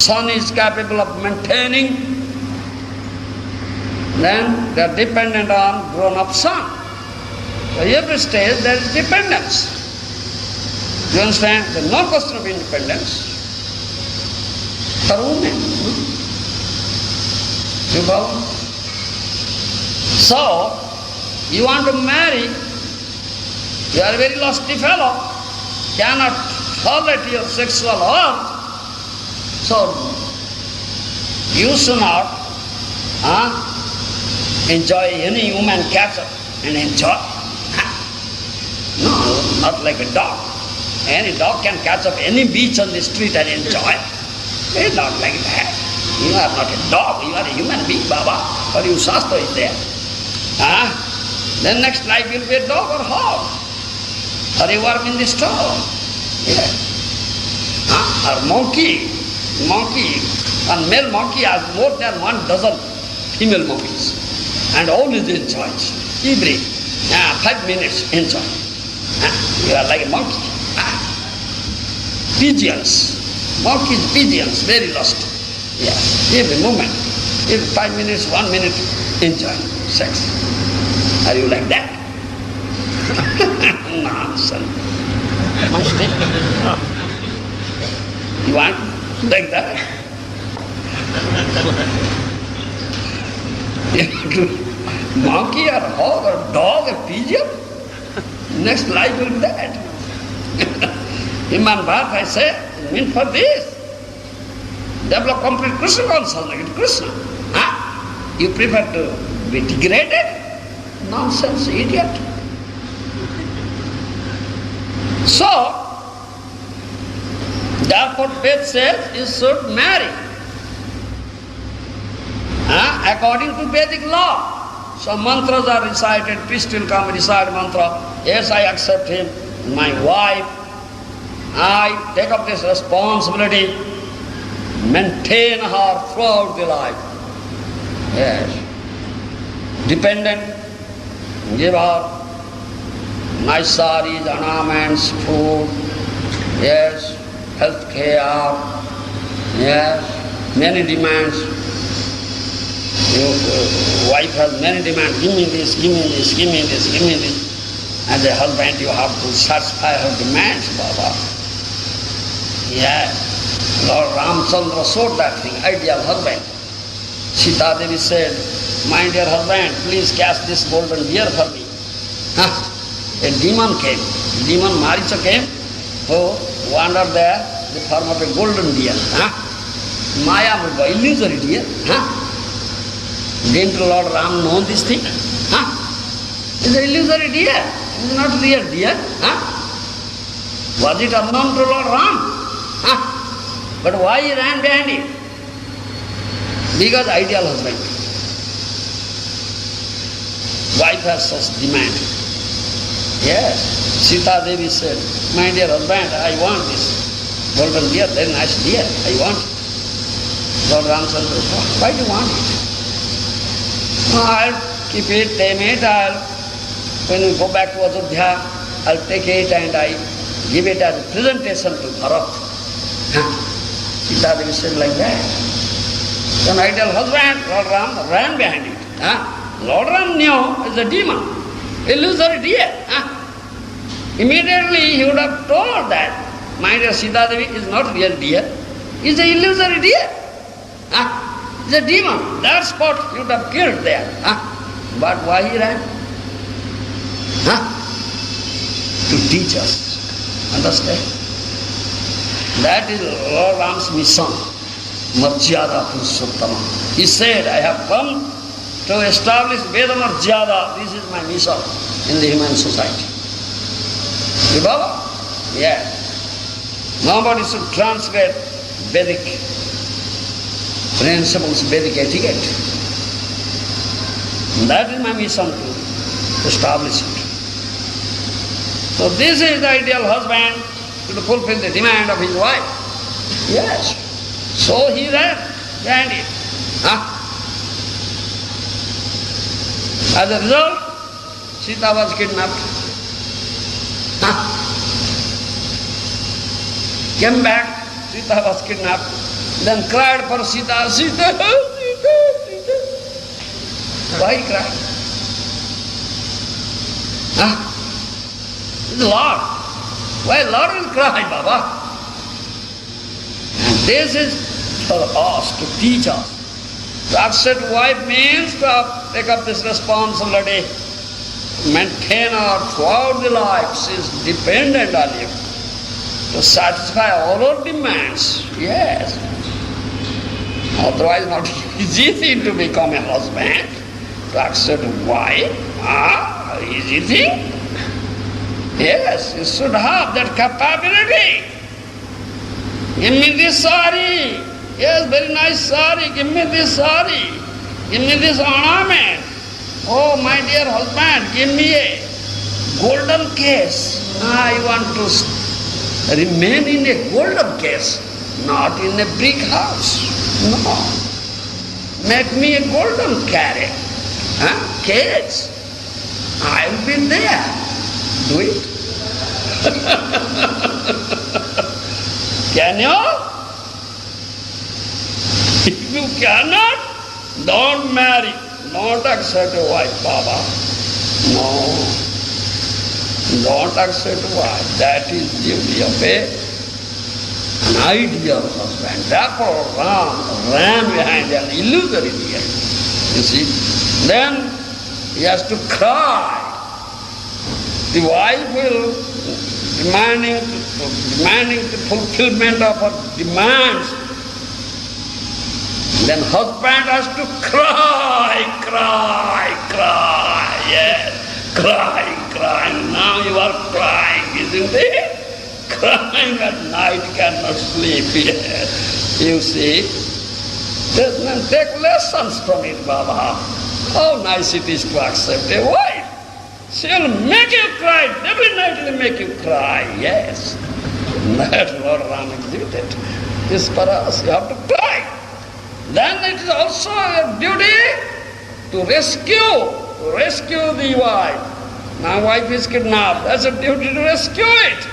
son is capable of maintaining, then they are dependent on grown-up son. So every stage there is dependence. You understand? There is no question of independence. Karune. You follow? So, you want to marry, you are a very lusty fellow, cannot tolerate your sexual urge, so you should not enjoy any woman catch up and enjoy. No, not like a dog. Any dog can catch up any beach on the street and enjoy. It's not like that. You are not a dog, you are a human being, Baba. For you, Shastra is there. Then next life you'll be a dog or hog, or a worm in the stone. Yeah. Or monkey. One male monkey has more than 12 female monkeys. And always enjoys. Every 5 minutes enjoy. You are like a monkey. Pigeons. Monkeys, pigeons, very lost. Yes. Every moment, every 5 minutes, 1 minute, enjoy sex. Are you like that? Nonsense. You want like that? Monkey or hog or dog or pigeon? Next life will be that. Human birth, I say, is meant for this. Develop complete Krishna consciousness. Krishna. You prefer to be degraded? Nonsense, idiot. So, therefore Ved says you should marry according to Vedic law. So mantras are recited, priest will come, recite mantra. Yes, I accept him, my wife. I take up this responsibility, maintain her throughout the life. Yes. Dependent, give her nice saris, ornaments, food, yes, health care, yes, many demands. Your wife has many demands, give me this, give me this, give me this, give me this. And the husband, you have to satisfy her demands, Baba. Yeah. Lord Ramchandra showed that thing, ideal husband. Sita Devi said, my dear husband, please cast this golden deer for me. A demon came. Demon Maricha came, who wandered there in the form of a golden deer. Maya Mruga, illusory deer. Didn't Lord Ram know this thing? It's an illusory deer. It's not real deer. Was it unknown to Lord Ram? But why he ran behind him? Because ideal husband. Wife has such demand. Yes. Sita Devi said, my dear husband, I want this golden deer, very nice deer, I want it. Lord Ramchandra said, why do you want it? I'll keep it, tame it, when we go back to Ajodhya, I'll take it and I give it as a presentation to Bharat. Sita Devi said like that. An ideal husband, Lord Ram ran behind it. Lord Ram knew it's a demon, illusory deer. Immediately he would have told that, my dear Sita Devi is not real deer, it's an illusory deer. It's a demon. That spot you would have killed there. But why he ran? To teach us. Understand? That is Lord Ram's mission. Marjada Purushottama. He said, I have come to establish Veda Marjada. This is my mission in the human society. You follow? Yeah. Nobody should transgress Vedic principles, Vedic etiquette. That is my mission to establish it. So this is the ideal husband to fulfill the demand of his wife. Yes. So he ran behind it. As a result, Sita was kidnapped. Came back, Sita was kidnapped. Then cried for Sita, Sita, Sita, Sita. Why cry? Huh? The Lord. Why Lord will cry, Baba? And this is for us to teach us. To accept wife means to take up this responsibility, maintain her throughout the life. She is dependent on you to satisfy all our demands. Yes. Otherwise, not easy thing to become a husband, to accept a wife. Easy thing? Yes, you should have that capability. Give me this sari. Yes, very nice sari. Give me this sari. Give me this ornament. Oh, my dear husband, give me a golden case. I want to remain in a golden case, not in a brick house. No. Make me a golden carrot. Cage. I'll be there. Do it. Can you? If you cannot, don't marry. Don't accept a wife, Baba. No. Don't accept a wife. That is duty of an ideal husband. Therefore, ran behind an illusory deer. You see? Then he has to cry. The wife will demanding the fulfillment of her demands. Then husband has to cry, yes, cry. Now you are crying, isn't it? Crying at night, cannot sleep. Yes. You see, then take lessons from it, Baba. How nice it is to accept a wife. She will make you cry, definitely make you cry, yes. That Lord Ram exhibited. This for us, you have to cry. Then it is also your duty to rescue the wife. Now wife is kidnapped, that's a duty to rescue it.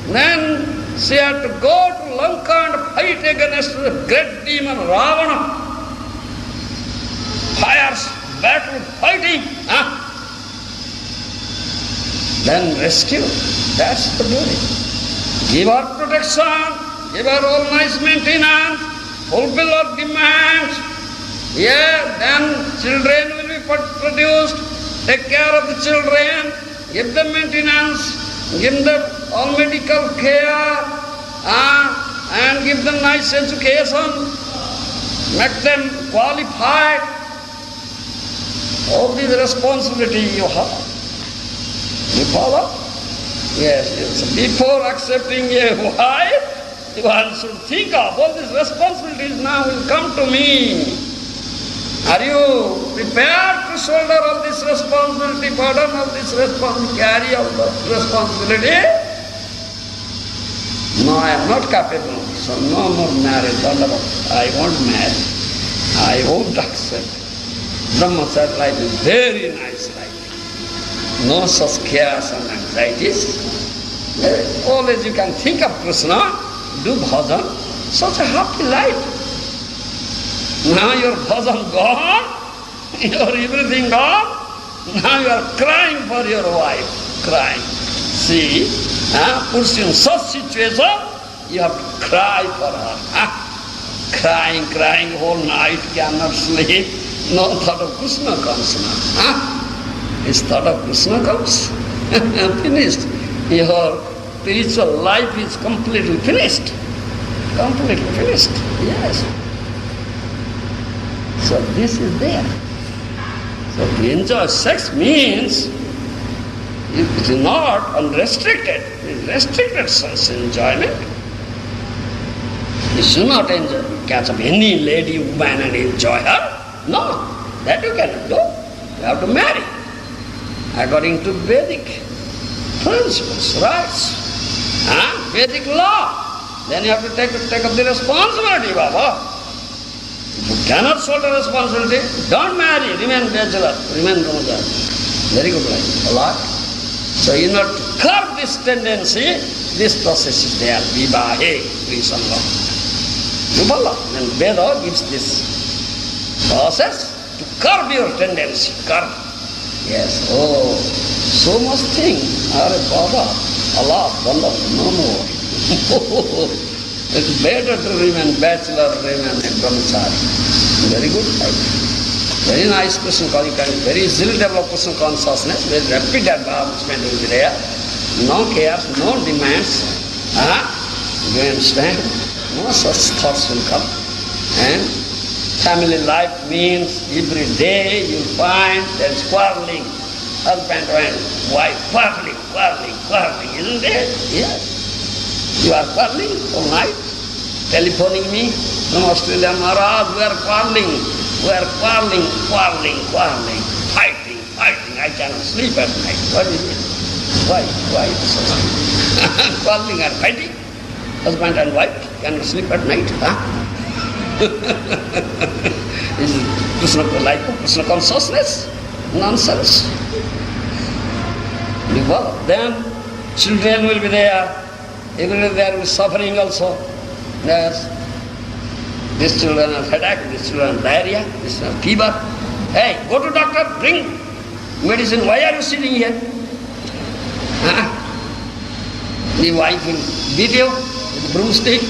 Then she had to go to Lanka and fight against the great demon Ravana. Fires, battle, fighting. Then rescue. That's the duty. Give her protection, give her all nice maintenance, fulfill her demands. Then children will be produced. Take care of the children, give them maintenance, give them all medical care, and give them nice education, make them qualified. All these responsibility you have. You follow? Yes. Before accepting a wife, one should think of all these responsibilities now will come to me. Are you prepared to shoulder all this responsibility, burden all this responsibility, carry all the responsibility? No, I am not capable. So no more marriage. I won't marry. I won't accept. Brahmacharya life is very nice life. No such cares and anxieties. Always you can think of Krishna, do bhajan, such a happy life. Now your bhajan gone, your everything gone, now you are crying for your wife, crying. See, puts you in such situation, you have to cry for her. Crying whole night, cannot sleep, no thought of Krishna comes now. His thought of Krishna comes, finished. Your spiritual life is completely finished. Completely finished, yes. So this is there. So to enjoy sex means it is not unrestricted. It is restricted sex enjoyment. You should not catch up any lady, woman and enjoy her. No, that you cannot do. You have to marry. According to Vedic principles, rights, Vedic law. Then you have to take up the responsibility, Baba. If you cannot shoulder responsibility, don't marry, remain bachelor, remain Ramadan. Very good life, Allah. So in order to curb this tendency, this process is there, Vivahe, Krisanga. You follow? And Veda gives this process to curb your tendency. Curb. Yes. Oh, so much thing. Are Baba, Allah, Allah, no more. It's better to remain bachelor, remain a brahmachari. Very good life. Very nice Krishna consciousness, very easily develop Krishna consciousness, very rapid advancement will be there. No cares, no demands. You understand? No such thoughts will come. And family life means every day you find there is quarreling. Husband and wife quarreling, isn't it? Yes. You are quarreling all night, telephoning me from Australia, Maharaj, we are quarreling, fighting. I cannot sleep at night. What is it? Why such thing? Quarreling and fighting? Husband and wife cannot sleep at night, Is it Krishna life of Krishna consciousness? Nonsense. Then children will be there. Everywhere there will be suffering also. Yes. These children have headache, these children have diarrhea, these children have fever. Hey, go to doctor, bring medicine. Why are you sitting here? The wife will beat you with a broomstick.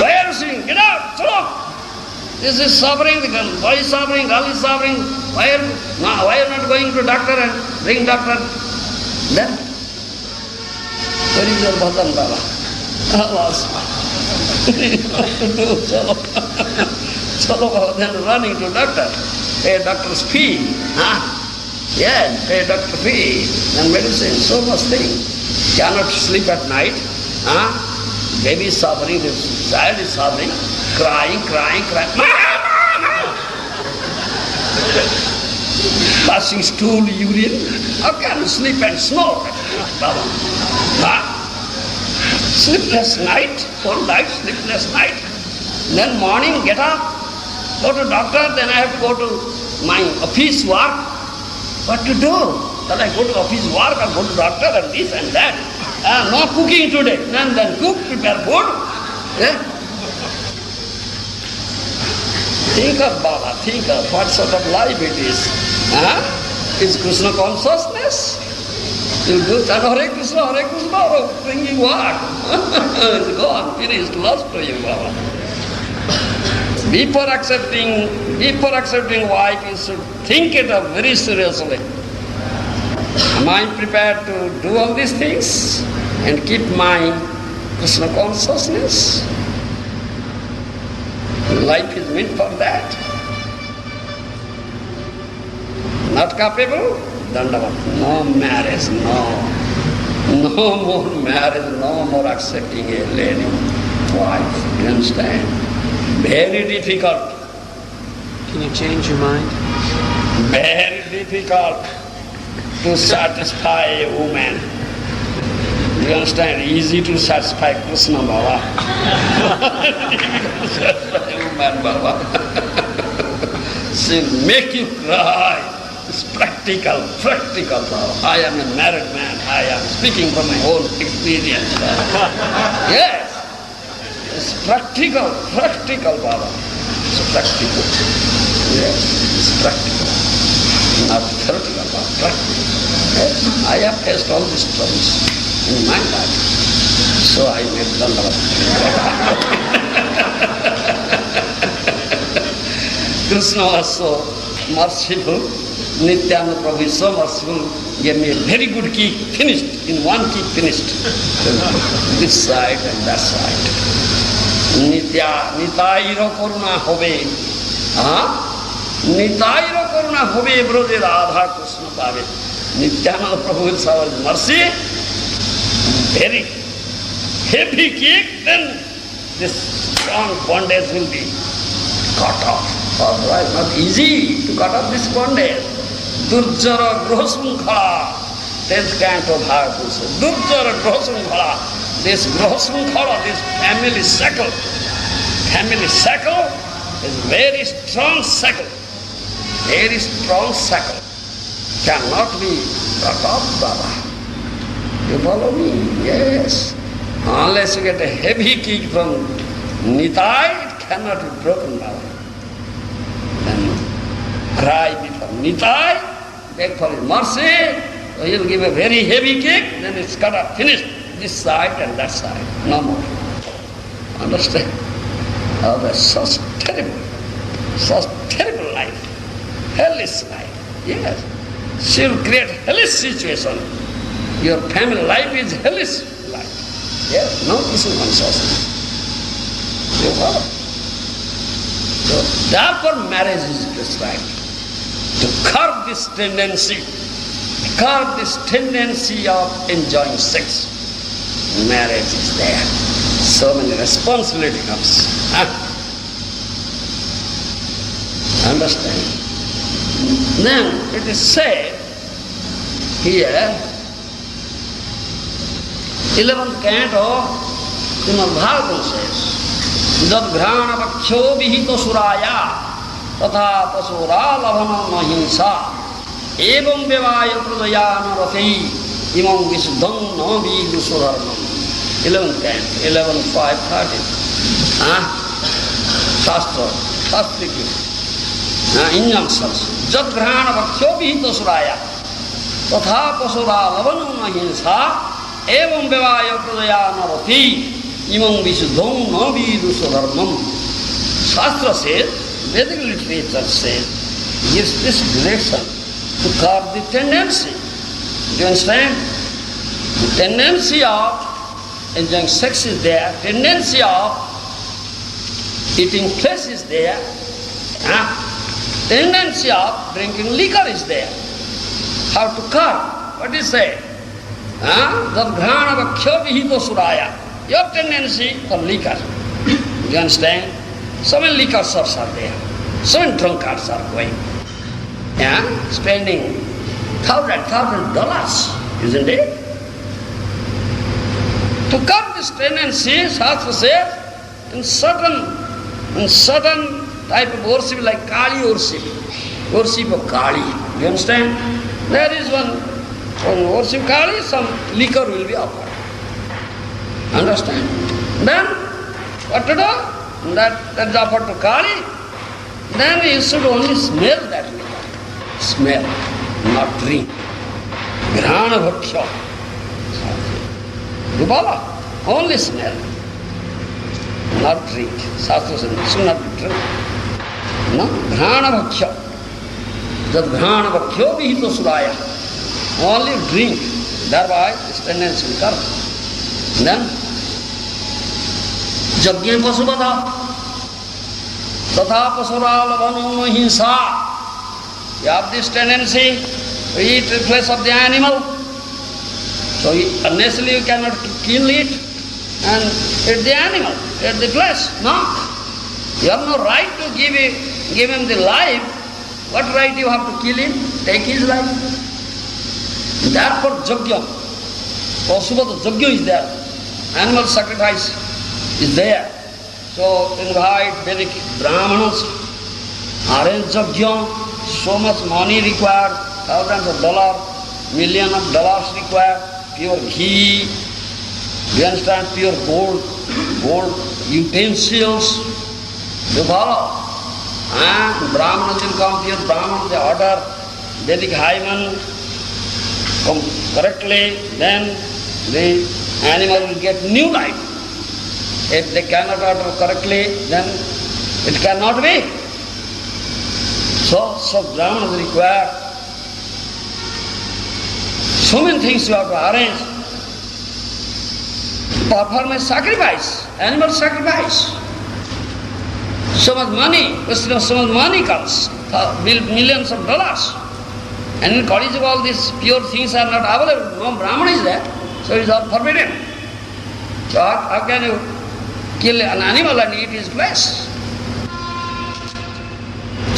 Why are you sitting? Get out, chalo. This is suffering, the boy is suffering, girl is suffering. Why are you not going to doctor and bring doctor? Then, where is your bhajan, Baba? Alas. Chalo, then running to doctor. Pay doctor's fee. Yes, pay doctor fee. And medicine, so much thing. Cannot sleep at night. Baby is suffering, the child is suffering, crying. Passing stool, urine. How can you sleep and snore? Baba. Sleepless night, whole night, sleepless night. Then morning, get up, go to doctor, then I have to go to my office work. What to do? Then I go to office work, I go to doctor and this and that. No cooking today. Then cook, prepare food. Think of Baba, think of what sort of life it is. It's Krishna consciousness. You do Hare Krishna, or bringing what? It's gone, finished, lost to you, Baba. Before accepting wife, you should think it up very seriously. Am I prepared to do all these things and keep my Krishna consciousness? Life is meant for that. Not capable? Dandavat. No marriage, no. No more marriage, no more accepting a lady wife. You understand? Very difficult. Can you change your mind? Very difficult to satisfy a woman. You understand? Easy to satisfy Krishna, Baba. Difficult to satisfy a woman, Baba. She'll make you cry. It's practical, Baba. I am a married man. I am speaking from my own experience. Yes. It's practical, Baba. It's practical. Yes, it's practical. Not theoretical, but practical. Yes. I have faced all these troubles in my life. So I made Dandavat. Krishna was so merciful. Nityananda Prabhu is so merciful. Gave me a very good kick, finished. In one kick, finished. This side and that side. Nitairo Karuna Hobe. Nitairo Karuna Hobe, Brother Radha Krishna Pabe. Nityananda Prabhu will shower his mercy. Very heavy kick, then this strong bondage will be cut off. Otherwise, not easy to cut off this bondage. Durjara Grohasunkhala. 10th canto of Bhagavatam. Durjara Grohasunkhala. This Grohasunkhala, this family shackle is very strong shackle. Very strong shackle. Cannot be cut off, Baba. You follow me? Yes. Unless you get a heavy kick from Nitai, it cannot be broken down. Then cry before Nitai, beg for his mercy, so he'll give a very heavy kick, then it's cut up, finished, this side and that side, no more. Understand? Oh, that's such terrible life, hellish life, yes. She'll create hellish situation. Your family life is hellish life. Yes, no peaceful consciousness. You follow? So therefore marriage is prescribed. To curb this tendency of enjoying sex. Marriage is there. So many responsibility comes. Understand? Then it is said here, 11th canto, Srimad Bhagavatam says, Jad ghrana vaksho vihito suraya tatha pasura lavana mahinsa evam vivaya pradayana ratei imam visuddham no vidu sudharmam. 11th canto, 11:5:30. Shastric injunctions. Jad grahana vaksho vihito suraya tatha pasura lavana mahinsa evam vivaya pradayana ratei imam visuddham no vidu sudharmam. Shastra says, Vedic literature says, gives this direction to curb the tendency. Do you understand? The tendency of enjoying sex is there, tendency of eating flesh is there, tendency of drinking liquor is there. How to curb? What is that? That grana vaksho vihito suraya. Your tendency for liquor. You understand? So many liquor shops are there. So many drunkards are going. Spending $1,000, isn't it? To curb this tendency, Shastra says, in certain type of worship like Kali worship of Kali. You understand? There is one worship Kali, some liquor will be offered. Understand? Then, what to do? That's offered to Kali. Then you should only smell that liquor. Smell, not drink. Grana bhaksha. You follow? Only smell, not drink. Shastra says, should not be drink. No? Grana bhaksha. Jad grana bhaksho vihito suraya. Only drink. Thereby this tendency will come. Then, Jagya pasubada tatha pasura lavano mahinsa. You have this tendency to eat the flesh of the animal. So unnecessarily you cannot kill it and eat the animal, eat the flesh. No. You have no right to give him the life. What right you have to kill him? Take his life. Therefore Jagya, Pasubada Jagya is there. Animal sacrifice is there. So invite Vedic Brahmanas, arrange Jagya, so much money required, thousands of dollars, millions of dollars required, pure ghee, you understand, pure gold utensils, you follow? And Brahmanas will come, pure Brahmanas, they order Vedic hymen correctly, then the animal will get new life. If they cannot order correctly, then it cannot be. So Brahmanas require so many things you have to arrange. Perform a sacrifice, animal sacrifice. So much money comes, millions of dollars. And in Kali Yuga all these pure things are not available. No Brahmana is there, so it is all forbidden. So how can you kill an animal and eat his flesh?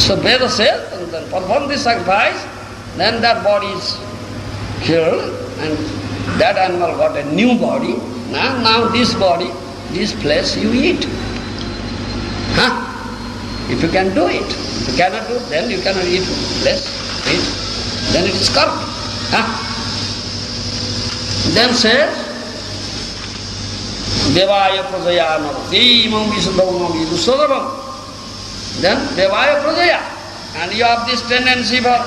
So Veda says, and then perform this sacrifice, then that body is killed and that animal got a new body. Now this body, this flesh you eat. If you can do it. If you cannot do it, then you cannot eat flesh. Then it is corrupt. Then says, Devaya prajaya narati imam visuddhamam vidusadavam. Then devaya prajaya. And you have this tendency for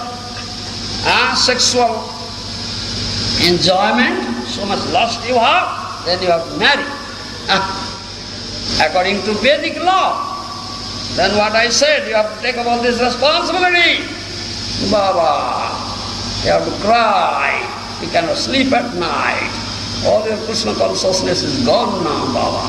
sexual enjoyment, so much lust you have, then you have to marry. According to Vedic law. Then what I said, you have to take up all this responsibility. Baba, you have to cry. You cannot sleep at night. All your Krishna consciousness is gone now, Baba.